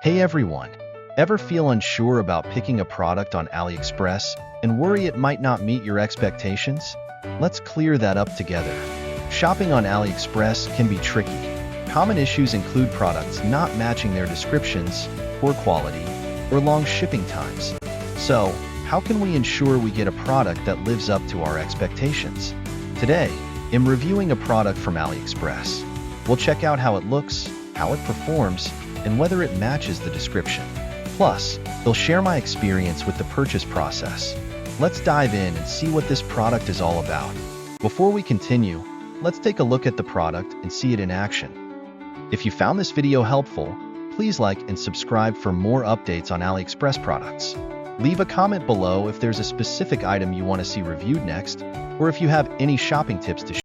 Hey everyone! Ever feel unsure about picking a product on AliExpress and worry it might not meet your expectations? Let's clear that up together. Shopping on AliExpress can be tricky. Common issues include products not matching their descriptions, poor quality, or long shipping times. So, how can we ensure we get a product that lives up to our expectations? Today, I'm reviewing a product from AliExpress. We'll check out how it looks, how it performs, and whether it matches the description. Plus, I'll share my experience with the purchase process. Let's dive in and see what this product is all about. Before we continue, let's take a look at the product and see it in action. If you found this video helpful, please like and subscribe for more updates on AliExpress products. Leave a comment below if there's a specific item you want to see reviewed next, or if you have any shopping tips to share.